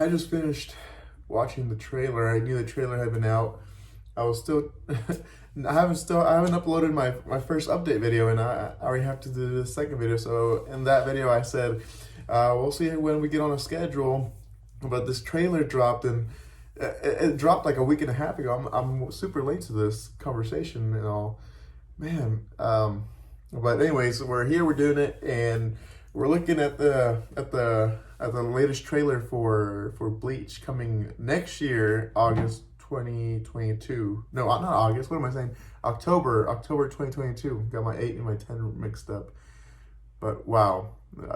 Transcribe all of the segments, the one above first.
I just finished watching the trailer. I knew the trailer had been out. I was still, I haven't uploaded my first update video, and I already have to do the second video. So in that video, I said, we'll see when we get on a schedule. But this trailer dropped, and it dropped like a week and a half ago. I'm super late to this conversation and all, man. But anyways, we're here, we're doing it, and we're looking at the latest trailer for Bleach coming next year, August 2022. No, not August. What am I saying? October 2022. Got my 8 and my 10 mixed up. But wow.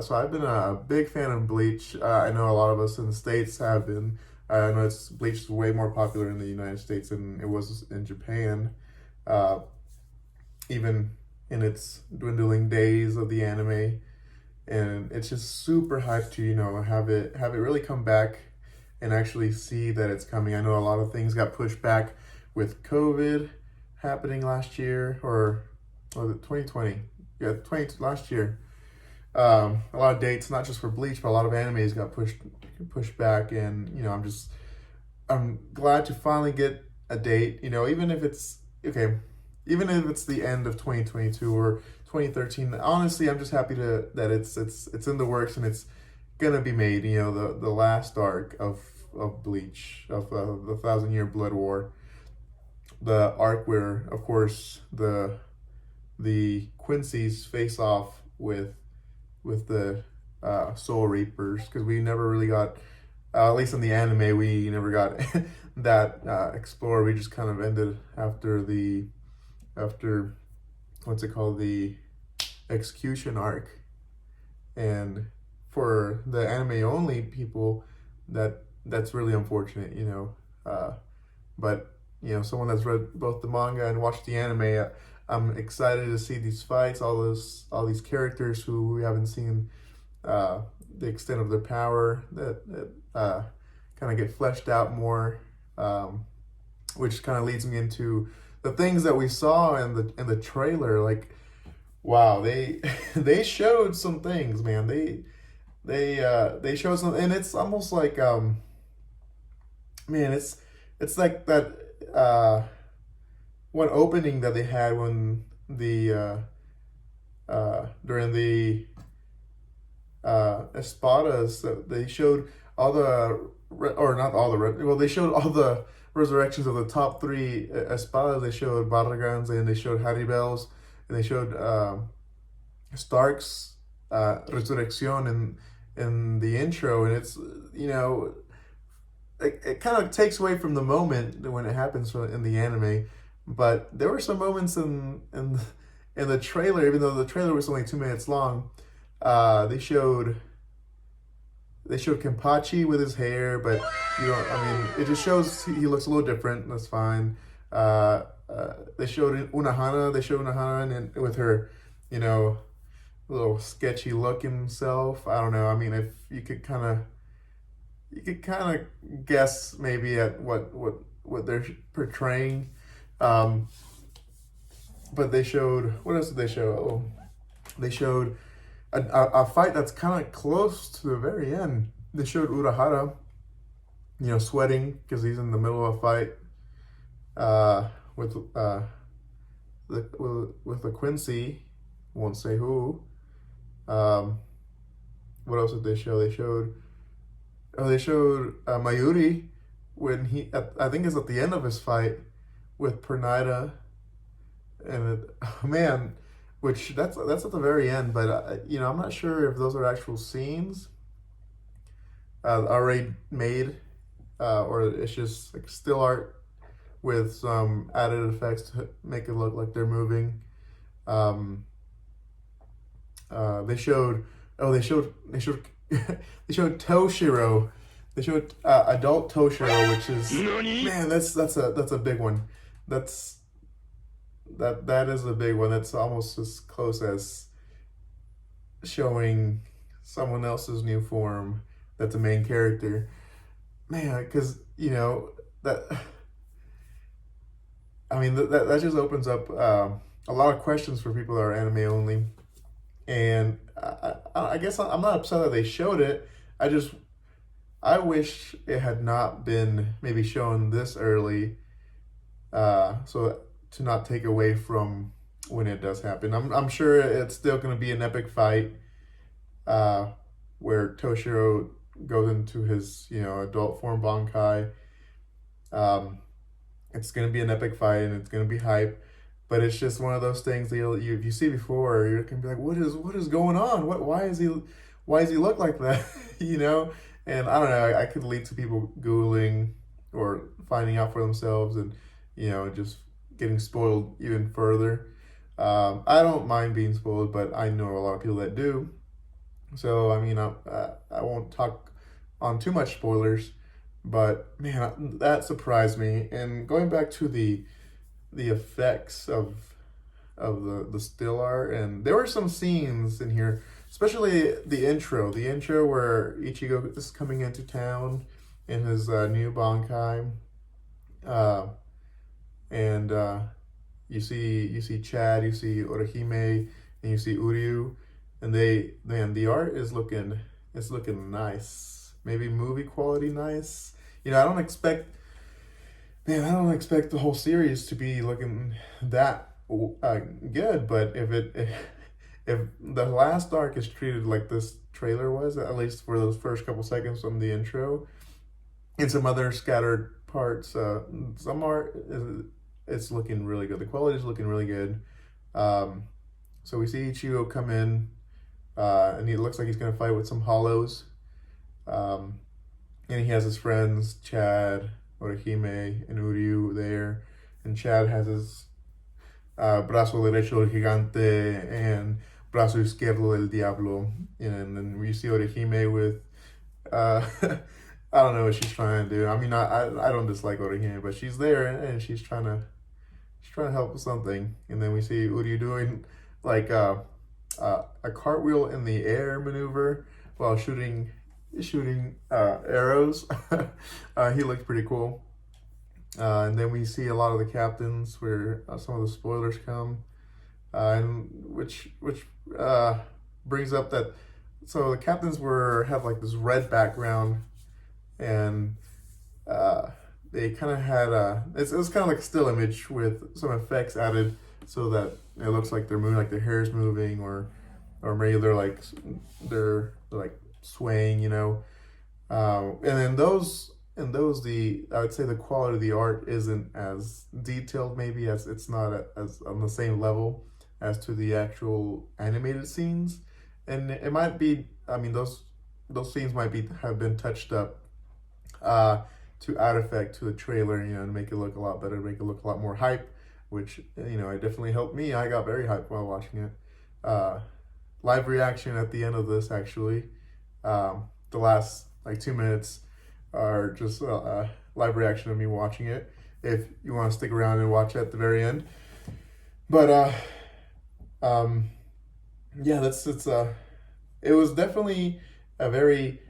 So I've been a big fan of Bleach. I know a lot of us in the States have been. I know Bleach is way more popular in the United States than it was in Japan. Uh, Even in its dwindling days of the anime, and it's just super hyped to have it really come back and actually see that it's coming. I know a lot of things got pushed back with COVID happening last year, or was it 2020? Yeah, 20 last year. A lot of dates, not just for Bleach, but a lot of animes got pushed back, and I'm glad to finally get a date. Even if it's okay, even if it's the end of 2022 or 2013. Honestly, I'm just happy that it's in the works and it's gonna be made. The last arc of Bleach, of the Thousand-Year Blood War, the arc where, of course, the Quincy's face off with the Soul Reapers, because we never really got, at least in the anime, we never got that explore. We just kind of ended after what's it called, the execution arc. And for the anime only people, that's really unfortunate. But someone that's read both the manga and watched the anime, I'm excited to see these fights, all these characters who we haven't seen the extent of their power, that kind of get fleshed out more, which kind of leads me into the things that we saw in the trailer. Like, wow, they they showed some things, man. They showed some, and it's almost like man, it's like that one opening that they had when during the espadas, that they showed all the or not all the well, they showed all the resurrections of the top three espadas. They showed Barragans, and they showed Haribel's, and they showed Stark's resurrection in the intro. And it's, it kind of takes away from the moment when it happens in the anime. But there were some moments in the trailer, even though the trailer was only 2 minutes long. They showed Kenpachi with his hair, but it just shows he looks a little different. That's fine. They showed Unahana, and with her, little sketchy look himself. I don't know. I mean, if you could kind of guess maybe at what they're portraying. But they showed, what else did they show? Oh, they showed a fight that's kind of close to the very end. They showed Urahara, sweating because he's in the middle of a fight with the Quincy. Won't say who. What else did they show? They showed Mayuri when I think it's at the end of his fight with Pernida, and man, which that's at the very end. But I'm not sure if those are actual scenes already made, or it's just like still art with some added effects to make it look like they're moving. They showed they showed they showed Toshiro. They showed adult Toshiro, which is, man, that's a big one. That is a big one. That's almost as close as showing someone else's new form that's a main character. Man, because that, that just opens up a lot of questions for people that are anime only. And I guess I'm not upset that they showed it. I wish it had not been maybe shown this early, so to not take away from when it does happen. I'm sure it's still going to be an epic fight, uh, where Toshiro goes into his adult form Bankai. Um, it's going to be an epic fight and it's going to be hype, but it's just one of those things that you see before, you're going to be like, what is going on? Why does he look like that? you know? And I don't know, I could lead to people Googling or finding out for themselves and, just getting spoiled even further. I don't mind being spoiled, but I know a lot of people that do. So, I mean, I won't talk on too much spoilers, but man, that surprised me. And going back to the effects of the still art, and there were some scenes in here, especially the intro where Ichigo is coming into town in his new Bankai, and you see Chad, you see Orihime, and you see Uryu, and the art is looking nice, maybe movie quality nice. I don't expect the whole series to be looking that good, but if the last arc is treated like this trailer was, at least for those first couple seconds from the intro, and some other scattered parts, some art it's looking really good. The quality is looking really good. So we see Ichigo come in, and he looks like he's gonna fight with some hollows. And he has his friends Chad, Orihime, and Uryu there, and Chad has his brazo derecho del gigante and brazo izquierdo del diablo, and then we see Orihime with I don't know what she's trying to do. I mean, I don't dislike Orihime, but she's there and she's trying to help with something. And then we see Uryu doing like a cartwheel in the air maneuver while shooting arrows. He looks pretty cool. And then we see a lot of the captains where some of the spoilers come, and which brings up that so the captains have like this red background, and they kind of had it was kind of like a still image with some effects added so that it looks like they're moving, like their hair is moving, or maybe they're like swaying, and then those I would say the quality of the art isn't as detailed, maybe as it's not as on the same level as to the actual animated scenes, and it might be, I mean, those scenes might have been touched up to add effect to the trailer, to make it look a lot better, make it look a lot more hype, which it definitely helped me. I got very hyped while watching it. Live reaction at the end of this, actually. The last like 2 minutes are just live reaction of me watching it, if you want to stick around and watch at the very end. But yeah, it was definitely a very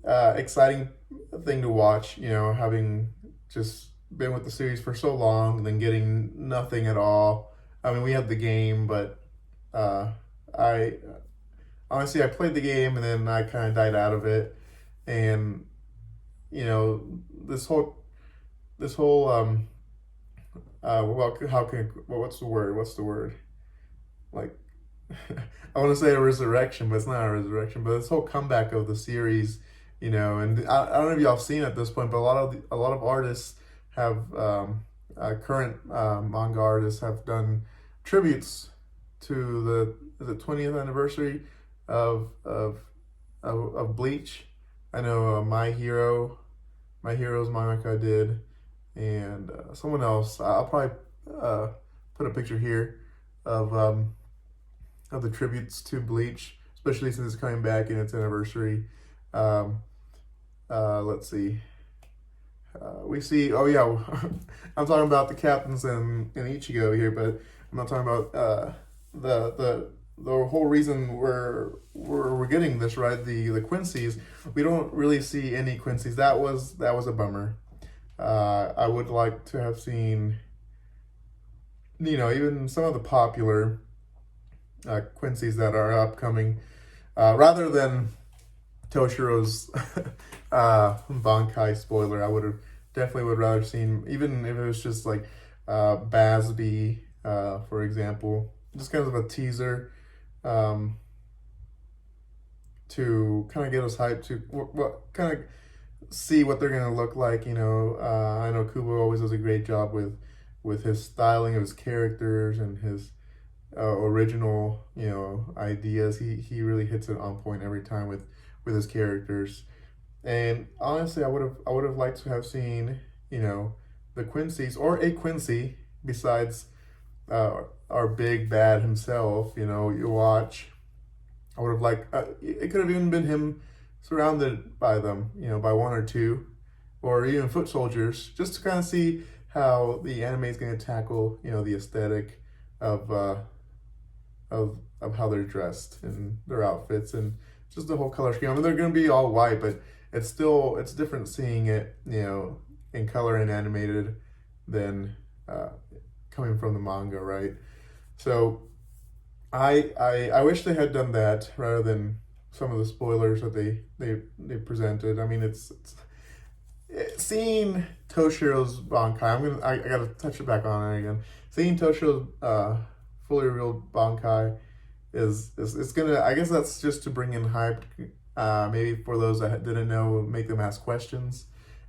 exciting thing to watch, having just been with the series for so long and then getting nothing at all. I mean, we had the game, but I honestly, I played the game and then I kind of died out of it. And this whole what's the word, like, I want to say a resurrection, but it's not a resurrection, but this whole comeback of the series, and I don't know if y'all have seen it at this point, but a lot of artists have current manga artists have done tributes to the 20th anniversary of Bleach. I know My Hero's manga did, and someone else. I'll probably put a picture here of the tributes to Bleach, especially since it's coming back in its anniversary. Let's see. We see. Oh yeah, I'm talking about the captains and Ichigo here, but I'm not talking about the whole reason we're getting this, right? The quincies. We don't really see any quincies. That was a bummer. I would like to have seen, even some of the popular quincies that are upcoming, rather than Toshiro's Bankai spoiler. I definitely would rather seen, even if it was just like Basby, for example, just kind of a teaser to kind of get us hyped to what kind of see what they're gonna look like. I know Kubo always does a great job with his styling of his characters and his original ideas. He really hits it on point every time with his characters. And honestly, I would have liked to have seen the Quincy's or a Quincy besides our big bad himself. You watch. I would have liked. It could have even been him surrounded by them, by one or two, or even foot soldiers, just to kind of see how the anime is going to tackle, the aesthetic of how they're dressed and their outfits and just the whole color scheme. I mean, they're going to be all white, but it's different seeing it, in color and animated than coming from the manga, right? So I wish they had done that rather than some of the spoilers that they presented. I mean, it's seeing Toshiro's Bankai. I gotta touch it back on it again. Seeing Toshiro's fully revealed Bankai is gonna. I guess that's just to bring in hype. Maybe for those that didn't know, make them ask questions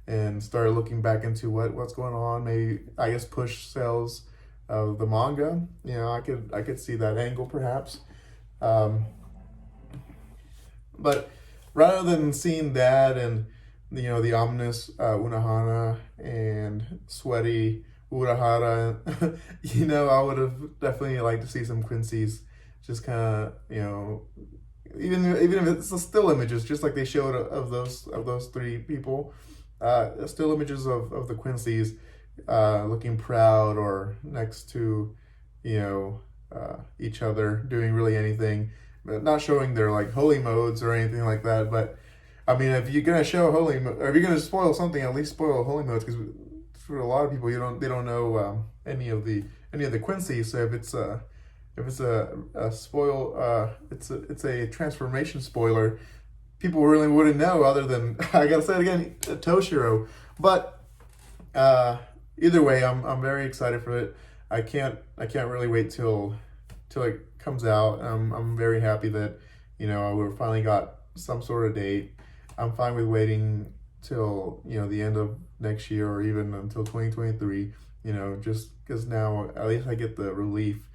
and start looking back into what's going on. Maybe I guess push sales of the manga. I could see that angle perhaps. But rather than seeing that and the ominous Unohana and sweaty Urahara, I would have definitely liked to see some Quincy's, just kind of even if it's still images, just like they showed of those three people, still images of the Quincy's looking proud or next to each other, doing really anything. Not showing their like holy modes or anything like that, but I mean, if you're gonna show holy mode, or if you're gonna spoil something, at least spoil holy modes, because for a lot of people, they don't know any of the Quincy. So if it's a spoil, it's a transformation spoiler, people really wouldn't know other than I gotta say it again, Toshiro. But either way, I'm very excited for it. I can't really wait till it comes out. I'm very happy that we finally got some sort of date. I'm fine with waiting till the end of next year or even until 2023. Just because now at least I get the relief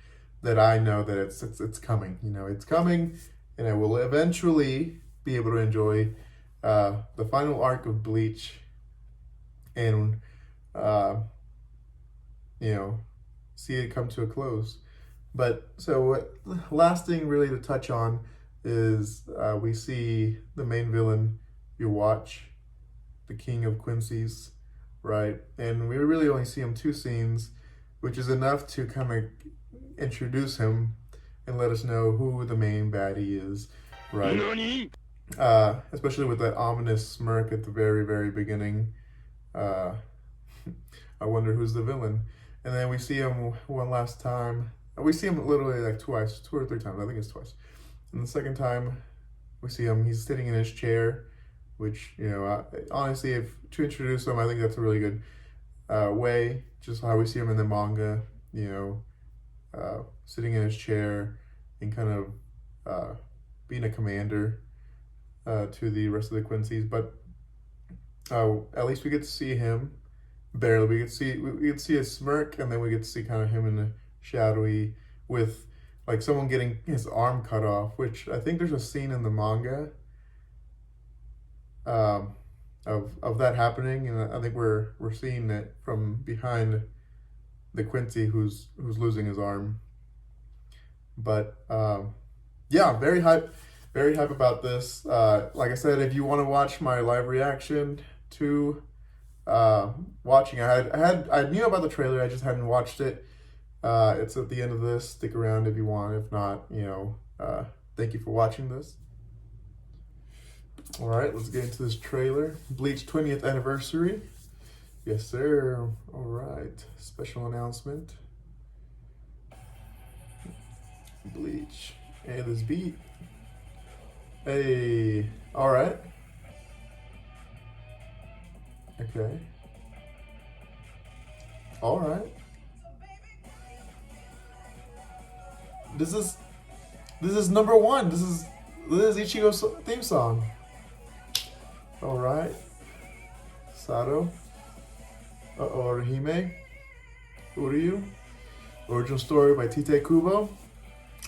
that I know that it's coming. It's coming, and I will eventually be able to enjoy the final arc of Bleach and see it come to a close. But so last thing really to touch on is we see the main villain, you watch, the king of Quincy's, right? And we really only see him 2 scenes, which is enough to kind of introduce him and let us know who the main baddie is, right? NANI? Especially with that ominous smirk at the very, very beginning. I wonder who's the villain. And then we see him one last time. We see him literally like twice, 2 or 3 times. I think it's twice. And the second time we see him, he's sitting in his chair, which, honestly, if to introduce him, I think that's a really good way. Just how we see him in the manga, sitting in his chair and kind of being a commander to the rest of the Quincy's. But at least we get to see him. Barely. We could see his smirk, and then we get to see kind of him in the shadowy with like someone getting his arm cut off, which I think there's a scene in the manga of that happening, and I think we're seeing it from behind the Quincy who's losing his arm. But yeah, very hype about this. Like I said, if you want to watch my live reaction to watching, I knew about the trailer, I just hadn't watched it. It's at the end of this. Stick around if you want. If not, thank you for watching this. All right, let's get into this trailer. Bleach 20th anniversary. Yes, sir. All right, special announcement. Bleach. Hey, this beat. Hey, all right. Okay. All right. This is number one. This is Ichigo's theme song. All right. Sato. Orihime. Uryu. Original story by Tite Kubo.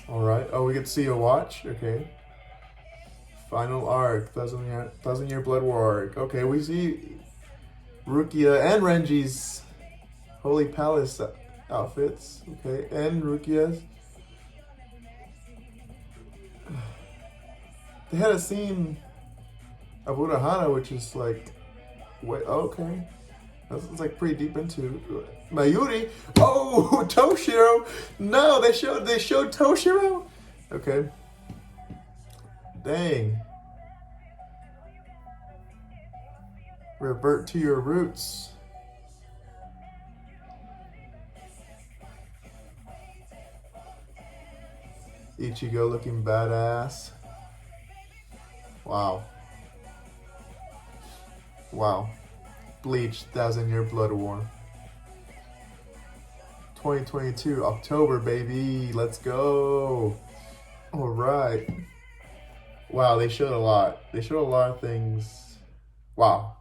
All right. Oh, we get to see a watch. Okay. Final arc. Thousand Year Blood War arc. Okay, we see Rukia and Renji's Holy Palace outfits. Okay, and Rukia's. They had a scene of Urahara, which is like, wait, okay. That's like pretty deep into Mayuri. Oh, Toshiro. No, they showed Toshiro. Okay. Dang. Revert to your roots. Ichigo looking badass. Wow. Wow. Bleach, 1,000 Year Blood War. 2022, October, baby. Let's go. All right. Wow, they showed a lot. They showed a lot of things. Wow.